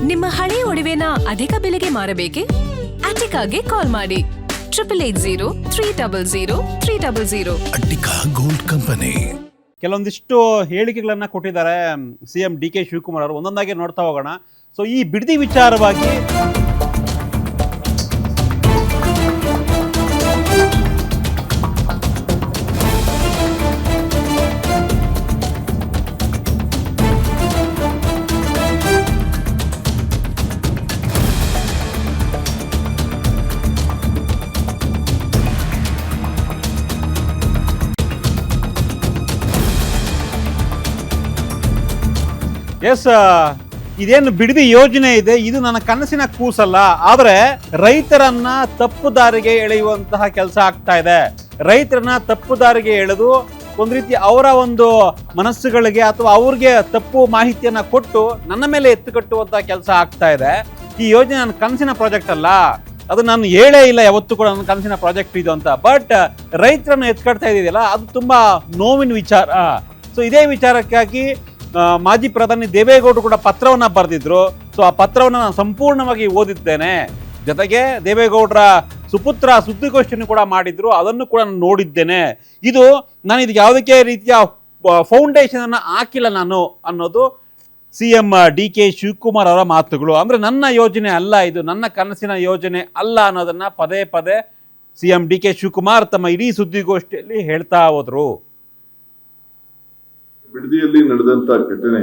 ನಿಮ್ಮ ಹಳೆಯ ಒಡವೆನ ಅಧಿಕ ಬೆಲೆಗೆ ಮಾರಬೇಕೆ? ಅಟಿಕಾಗೆ ಕಾಲ್ ಮಾಡಿ 8880 ಅಟ್ಟಿಕಾ ಗೋಲ್ಡ್ ಕಂಪನಿ. ಕೆಲವೊಂದಿಷ್ಟು ಹೇಳಿಕೆಗಳನ್ನ ಕೊಟ್ಟಿದ್ದಾರೆ ಸಿಎಂ ಡಿ ಕೆ ಶಿವಕುಮಾರ್ ಅವರು. ಒಂದೊಂದಾಗಿ ನೋಡ್ತಾ ಹೋಗೋಣ. ಸೊ ಈ ಬಿಡದಿ ವಿಚಾರವಾಗಿ ಇದೇನು ಬಿಡದಿ ಯೋಜನೆ ಇದೆ, ಇದು ನನ್ನ ಕನಸಿನ ಕೂಸಲ್ಲ. ಆದರೆ ರೈತರನ್ನ ತಪ್ಪು ದಾರಿಗೆ ಎಳೆಯುವಂತಹ ಕೆಲಸ ಆಗ್ತಾ ಇದೆ. ರೈತರನ್ನ ತಪ್ಪು ದಾರಿಗೆ ಎಳೆದು ಒಂದು ರೀತಿ ಅವರ ಒಂದು ಮನಸ್ಸುಗಳಿಗೆ ಅಥವಾ ಅವ್ರಿಗೆ ತಪ್ಪು ಮಾಹಿತಿಯನ್ನ ಕೊಟ್ಟು ನನ್ನ ಮೇಲೆ ಎತ್ತು ಕಟ್ಟುವಂತಹ ಕೆಲಸ ಆಗ್ತಾ ಇದೆ. ಈ ಯೋಜನೆ ನನ್ನ ಕನಸಿನ ಪ್ರಾಜೆಕ್ಟ್ ಅಲ್ಲ, ಅದು ನಾನು ಹೇಳೇ ಇಲ್ಲ ಯಾವತ್ತೂ ಕೂಡ ನನ್ನ ಕನಸಿನ ಪ್ರಾಜೆಕ್ಟ್ ಇದು ಅಂತ. ಬಟ್ ರೈತರನ್ನ ಎತ್ಕಡ್ತಾ ಇದೆಯಲ್ಲ, ಅದು ತುಂಬಾ ನೋವಿನ ವಿಚಾರ. ಸೊ ಇದೇ ವಿಚಾರಕ್ಕಾಗಿ ಮಾಜಿ ಪ್ರಧಾನಿ ದೇವೇಗೌಡರು ಕೂಡ ಪತ್ರವನ್ನ ಬರೆದಿದ್ರು. ಸೊ ಆ ಪತ್ರವನ್ನು ನಾನು ಸಂಪೂರ್ಣವಾಗಿ ಓದಿದ್ದೇನೆ. ಜೊತೆಗೆ ದೇವೇಗೌಡರ ಸುಪುತ್ರ ಸುದ್ದಿಗೋಷ್ಠಿಯನ್ನು ಕೂಡ ಮಾಡಿದ್ರು, ಅದನ್ನು ಕೂಡ ನಾನು ನೋಡಿದ್ದೇನೆ. ನಾನು ಇದಕ್ಕೆ ಯಾವುದಕ್ಕೆ ರೀತಿಯ ಫೌಂಡೇಶನ್ ಅನ್ನ ಹಾಕಿಲ್ಲ ನಾನು ಅನ್ನೋದು ಸಿಎಂ ಡಿ ಕೆ ಶಿವಕುಮಾರ್ ಅವರ ಮಾತುಗಳು. ಅಂದ್ರೆ ನನ್ನ ಯೋಜನೆ ಅಲ್ಲ, ಇದು ನನ್ನ ಕನಸಿನ ಯೋಜನೆ ಅಲ್ಲ ಅನ್ನೋದನ್ನ ಪದೇ ಪದೇ ಸಿಎಂ ಡಿ ಕೆ ಶಿವಕುಮಾರ್ ತಮ್ಮ ಇಡೀ ಸುದ್ದಿಗೋಷ್ಠಿಯಲ್ಲಿ ಹೇಳ್ತಾ ಹೋದ್ರು. ಬಿಡದಿಯಲ್ಲಿ ನಡೆದಂತ ಘಟನೆ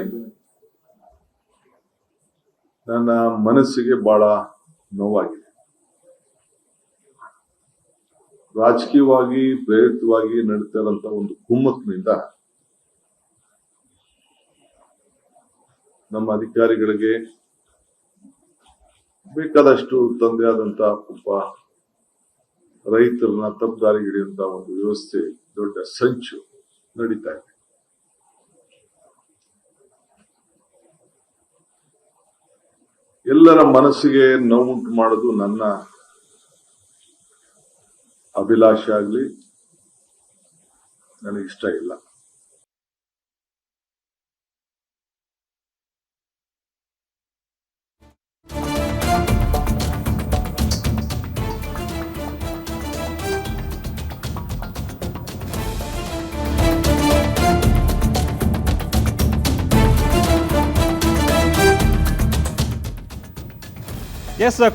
ನನ್ನ ಮನಸ್ಸಿಗೆ ಬಹಳ ನೋವಾಗಿದೆ. ರಾಜಕೀಯವಾಗಿ ಪ್ರೇರಿತವಾಗಿ ನಡೀತಾ ಇರುವಂತ ಒಂದು ಕುಮ್ಮಕ್ಕಿನಿಂದ ನಮ್ಮ ಅಧಿಕಾರಿಗಳಿಗೆ ಬೇಕಾದಷ್ಟು ತಂದೆ ಆದಂತ ಒಬ್ಬ ರೈತರನ್ನ ತಪ್ಪು ದಾರಿಗೆ ಹಿಡಿಯುವಂತ ಒಂದು ವ್ಯವಸ್ಥೆ, ದೊಡ್ಡ ಸಂಚು ನಡೀತಾ ಇದೆ. ಎಲ್ಲರ ಮನಸ್ಸಿಗೆ ನೋವುಂಟು ಮಾಡೋದು ನನ್ನ ಅಭಿಲಾಷೆ ಆಗ್ಲಿ, ನನಗಿಷ್ಟ ಇಲ್ಲ.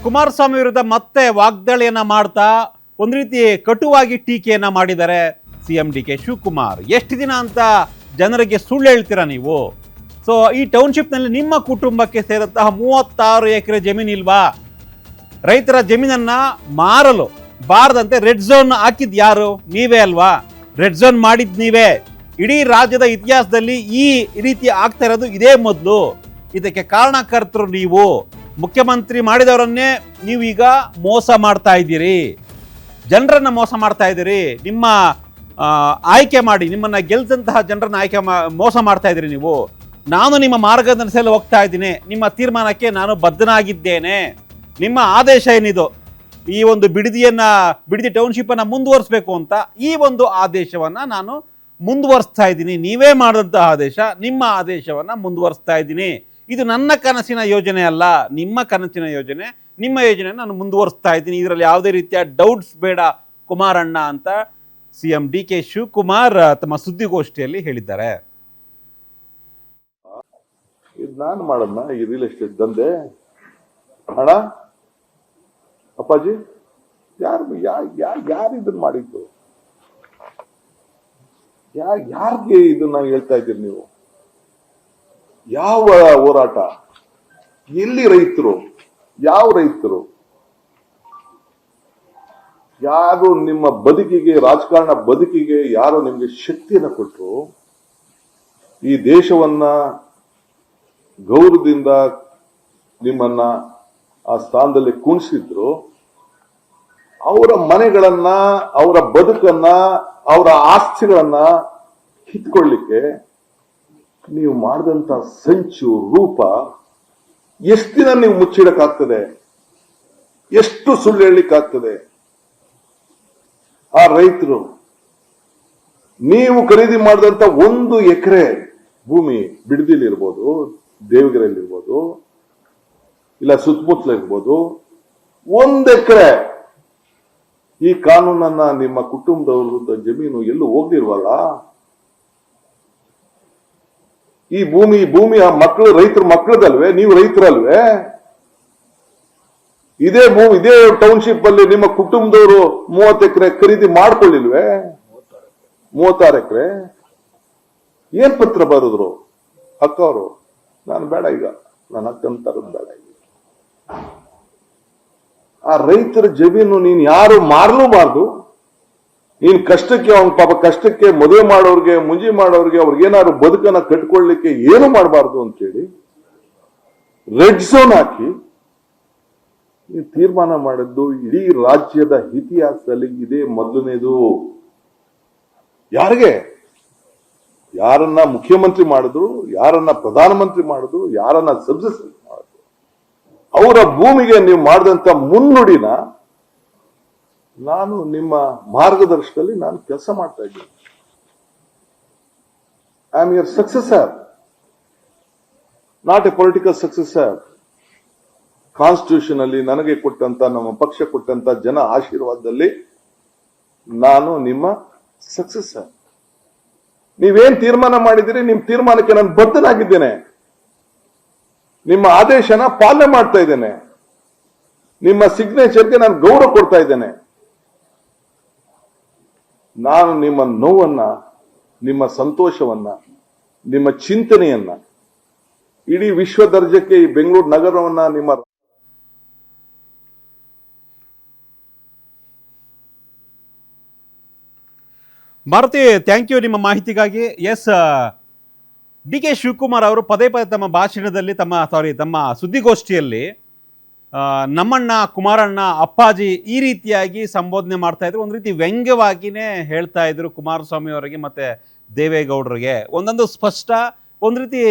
ಕುಮಾರಸ್ವಾಮಿ ವಿರುದ್ಧ ಮತ್ತೆ ವಾಗ್ದಾಳಿಯನ್ನ ಮಾಡ್ತಾ ಒಂದು ರೀತಿ ಕಟುವಾಗಿ ಟೀಕೆಯನ್ನ ಮಾಡಿದ್ದಾರೆ ಸಿಎಂ ಡಿ ಕೆ ಶಿವಕುಮಾರ್. ಎಷ್ಟು ದಿನ ಅಂತ ಜನರಿಗೆ ಸುಳ್ಳು ಹೇಳ್ತೀರಾ ನೀವು? ಸೊ ಈ ಟೌನ್ಶಿಪ್ನಲ್ಲಿ ನಿಮ್ಮ ಕುಟುಂಬಕ್ಕೆ ಸೇರುತ್ತಹ 36 ಎಕರೆ ಜಮೀನು ಇಲ್ವಾ? ರೈತರ ಜಮೀನನ್ನ ಮಾರಲು ಬಾರದಂತೆ ರೆಡ್ ಝೋನ್ ಹಾಕಿದ್ ಯಾರು? ನೀವೇ ಅಲ್ವಾ? ರೆಡ್ ಝೋನ್ ಮಾಡಿದ್ ನೀವೇ. ಇಡೀ ರಾಜ್ಯದ ಇತಿಹಾಸದಲ್ಲಿ ಈ ರೀತಿ ಆಗ್ತಾ ಇರೋದು ಇದೇ ಮೊದಲು. ಇದಕ್ಕೆ ಕಾರಣಕರ್ತರು ನೀವು. ಮುಖ್ಯಮಂತ್ರಿ ಮಾಡಿದವರನ್ನೇ ನೀವೀಗ ಮೋಸ ಮಾಡ್ತಾ ಇದ್ದೀರಿ, ಜನರನ್ನ ಮೋಸ ಮಾಡ್ತಾ ಇದ್ದೀರಿ. ನಿಮ್ಮ ಆಯ್ಕೆ ಮಾಡಿ ನಿಮ್ಮನ್ನ ಗೆಲ್ಸಂತಹ ಜನರನ್ನ ಮೋಸ ಮಾಡ್ತಾ ಇದ್ದೀರಿ ನೀವು. ನಾನು ನಿಮ್ಮ ಮಾರ್ಗದರ್ಶನದಲ್ಲಿ ಹೋಗ್ತಾ ಇದ್ದೀನಿ, ನಿಮ್ಮ ತೀರ್ಮಾನಕ್ಕೆ ನಾನು ಬದ್ಧನಾಗಿದ್ದೇನೆ. ನಿಮ್ಮ ಆದೇಶ ಏನಿದು, ಈ ಒಂದು ಬಿಡದಿ ಟೌನ್ಶಿಪ್ ಅನ್ನ ಮುಂದುವರಿಸಬೇಕು ಅಂತ, ಈ ಒಂದು ಆದೇಶವನ್ನ ನಾನು ಮುಂದುವರಿಸ್ತಾ ಇದ್ದೀನಿ. ನೀವೇ ಮಾಡಿದಂತಹ ಆದೇಶ, ನಿಮ್ಮ ಆದೇಶವನ್ನ ಮುಂದುವರಿಸ್ತಾ ಇದ್ದೀನಿ. ಇದು ನನ್ನ ಕನಸಿನ ಯೋಜನೆ ಅಲ್ಲ, ನಿಮ್ಮ ಕನಸಿನ ಯೋಜನೆ. ನಿಮ್ಮ ಯೋಜನೆ ನಾನು ಮುಂದುವರಿಸ್ತಾ ಇದ್ದೀನಿ, ಇದರಲ್ಲಿ ಯಾವುದೇ ರೀತಿಯ ಡೌಟ್ಸ್ ಬೇಡ ಕುಮಾರಣ್ಣ ಅಂತ ಸಿಎಂ ಡಿ ಕೆ ಶಿವಕುಮಾರ್ ತಮ್ಮ ಸುದ್ದಿಗೋಷ್ಠಿಯಲ್ಲಿ ಹೇಳಿದ್ದಾರೆ. ಇದು ನಾನು ಮಾಡಮ್ಮ ಈ ರಿಯಲ್ ಎಸ್ಟೇಟ್ ದಂಧೆ ಹಣ? ಅಪ್ಪಾಜಿ ಯಾರು ಇದನ್ನ ಮಾಡಿದ್ದು? ಯಾರಿಗೆ ಇದನ್ನ ಹೇಳ್ತಾ ಇದ್ದೀರಿ ನೀವು? ಯಾವ ಹೋರಾಟ? ಎಲ್ಲಿ ರೈತರು? ಯಾವ ರೈತರು? ಯಾರು ನಿಮ್ಮ ಬದುಕಿಗೆ, ರಾಜಕಾರಣ ಬದುಕಿಗೆ ಯಾರು ನಿಮ್ಗೆ ಶಕ್ತಿಯನ್ನ ಕೊಟ್ಟರು? ಈ ದೇಶವನ್ನ ಗೌರವದಿಂದ ನಿಮ್ಮನ್ನ ಆ ಸ್ಥಾನದಲ್ಲಿ ಕುಣಿಸಿದ್ರು, ಅವರ ಮನೆಗಳನ್ನ, ಅವರ ಬದುಕನ್ನ, ಅವರ ಆಸ್ತಿಗಳನ್ನ ಕಿತ್ಕೊಳ್ಳಿಕ್ಕೆ ನೀವು ಮಾಡಿದಂತ ಸಂಚು ರೂಪ ಎಷ್ಟು ದಿನ ನೀವು ಮುಚ್ಚಿಡಕ್ಕಾಗ್ತದೆ? ಎಷ್ಟು ಸುಳ್ಳು ಹೇಳಲಿಕ್ಕಾಗ್ತದೆ? ಆ ರೈತರು ನೀವು ಖರೀದಿ ಮಾಡಿದಂತ 1 ಎಕರೆ ಭೂಮಿ ಬಿಡದಿಲಿರ್ಬೋದು, ದೇವಗಿರಿಯಲ್ಲಿರ್ಬೋದು, ಇಲ್ಲ ಸುತ್ತಮುತ್ತಲ ಇರ್ಬೋದು, 1 ಎಕರೆ ಈ ಕಾನೂನನ್ನ ನಿಮ್ಮ ಕುಟುಂಬದವ್ರ ಜಮೀನು ಎಲ್ಲೂ ಹೋಗ್ದಿರ್ವಲ್ಲ. ಈ ಭೂಮಿ ಆ ಮಕ್ಕಳು ರೈತರ ಮಕ್ಕಳದಲ್ವೇ? ನೀವು ರೈತರಲ್ವೇ? ಇದೇ ಟೌನ್ಶಿಪ್ ಅಲ್ಲಿ ನಿಮ್ಮ ಕುಟುಂಬದವರು 30 ಎಕರೆ ಖರೀದಿ ಮಾಡ್ಕೊಳ್ಳಿಲ್ವೇ? 36 ಎಕರೆ ಏನ್ ಪತ್ರ ಬರೆದ್ರು ಅಕ್ಕ ಅವರು? ನಾನು ಬೇಡ, ಈಗ ನನ್ನ ಅಕ್ಕನ ತರದ್ ಬೇಡ. ಈಗ ಆ ರೈತರ ಜಮೀನು ನೀನ್ ಯಾರು ಮಾರಲೂಬಾರ್ದು. ನೀನ್ ಕಷ್ಟಕ್ಕೆ, ಅವನ ಪಾಪ ಕಷ್ಟಕ್ಕೆ ಮದುವೆ ಮಾಡೋರ್ಗೆ, ಮುಂಜಿ ಮಾಡೋರ್ಗೆ, ಅವ್ರಿಗೇನಾದ್ರು ಬದುಕನ್ನ ಕಟ್ಕೊಳ್ಲಿಕ್ಕೆ ಏನು ಮಾಡಬಾರ್ದು ಅಂತೇಳಿ ರೆಡ್ ಝೋನ್ ಹಾಕಿ ಈ ತೀರ್ಮಾನ ಮಾಡಿದ್ದು ಇಡೀ ರಾಜ್ಯದ ಇತಿಹಾಸದಲ್ಲಿ ಇದೇ ಮೊದಲನೇದು. ಯಾರನ್ನ ಮುಖ್ಯಮಂತ್ರಿ ಮಾಡಿದ್ರು, ಯಾರನ್ನ ಪ್ರಧಾನಮಂತ್ರಿ ಮಾಡಿದ್ರು, ಯಾರನ್ನ ಸಬ್ಸಿಡಿ ಮಾಡಿದ್ರು, ಅವರ ಭೂಮಿಗೆ ನೀವು ಮಾಡಿದಂತ ಮುನ್ನುಡಿನ ನಾನು ನಿಮ್ಮ ಮಾರ್ಗದರ್ಶನದಲ್ಲಿ ನಾನು ಕೆಲಸ ಮಾಡ್ತಾ ಇದ್ದೀನಿ. I am your successor, not A political successor. Constitution ಅಲ್ಲಿ ನನಗೆ ಕೊಟ್ಟಂತ, ನಮ್ಮ ಪಕ್ಷ ಕೊಟ್ಟಂತ ಜನ ಆಶೀರ್ವಾದದಲ್ಲಿ ನಾನು ನಿಮ್ಮ ಸಕ್ಸೆಸರ್. ನೀವೇನ್ ತೀರ್ಮಾನ ಮಾಡಿದಿರಿ, ನಿಮ್ ತೀರ್ಮಾನಕ್ಕೆ ನಾನು ಬದ್ಧನಾಗಿದ್ದೇನೆ. ನಿಮ್ಮ ಆದೇಶನ ಪಾಲನೆ ಮಾಡ್ತಾ ಇದ್ದೇನೆ. ನಿಮ್ಮ ಸಿಗ್ನೇಚರ್ಗೆ ನಾನು ಗೌರವ ಕೊಡ್ತಾ ಇದ್ದೇನೆ. ನಾನು ನಿಮ್ಮ ನೋವನ್ನ, ನಿಮ್ಮ ಸಂತೋಷವನ್ನ, ನಿಮ್ಮ ಚಿಂತನೆಯನ್ನ ಇಡೀ ವಿಶ್ವ ದರ್ಜೆಗೆ ಈ ಬೆಂಗಳೂರು ನಗರವನ್ನ ನಿಮ್ಮ ಮಾರುತಿ, ಥ್ಯಾಂಕ್ ಯು ನಿಮ್ಮ ಮಾಹಿತಿಗಾಗಿ. ಎಸ್, ಡಿ ಕೆ ಶಿವಕುಮಾರ್ ಅವರು ಪದೇ ಪದೇ ತಮ್ಮ ಭಾಷಣದಲ್ಲಿ, ತಮ್ಮ ಸುದ್ದಿಗೋಷ್ಠಿಯಲ್ಲಿ ನಮ್ಮಣ್ಣ, ಕುಮಾರಣ್ಣ, ಅಪ್ಪಾಜಿ ಈ ರೀತಿಯಾಗಿ ಸಂಬೋಧನೆ ಮಾಡ್ತಾ ಇದ್ರು. ಒಂದು ರೀತಿ ವ್ಯಂಗ್ಯವಾಗಿಯೇ ಹೇಳ್ತಾ ಇದ್ರು ಕುಮಾರಸ್ವಾಮಿ ಅವರಿಗೆ ಮತ್ತೆ ದೇವೇಗೌಡರಿಗೆ. ಒಂದೊಂದು ಸ್ಪಷ್ಟ, ಒಂದು ರೀತಿ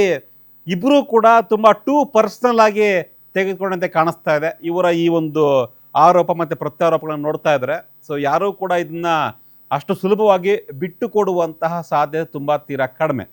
ಇಬ್ಬರೂ ಕೂಡ ತುಂಬ ಟೂ ಪರ್ಸನಲ್ ಆಗಿ ತೆಗೆದುಕೊಂಡಂತೆ ಕಾಣಿಸ್ತಾ ಇದೆ ಇವರ ಈ ಒಂದು ಆರೋಪ ಮತ್ತು ಪ್ರತ್ಯಾರೋಪಗಳನ್ನು ನೋಡ್ತಾ ಇದ್ದಾರೆ. ಸೊ ಯಾರೂ ಕೂಡ ಇದನ್ನ ಅಷ್ಟು ಸುಲಭವಾಗಿ ಬಿಟ್ಟು ಕೊಡುವಂತಹ ಸಾಧ್ಯತೆ ತುಂಬ ತೀರಾ ಕಡಿಮೆ.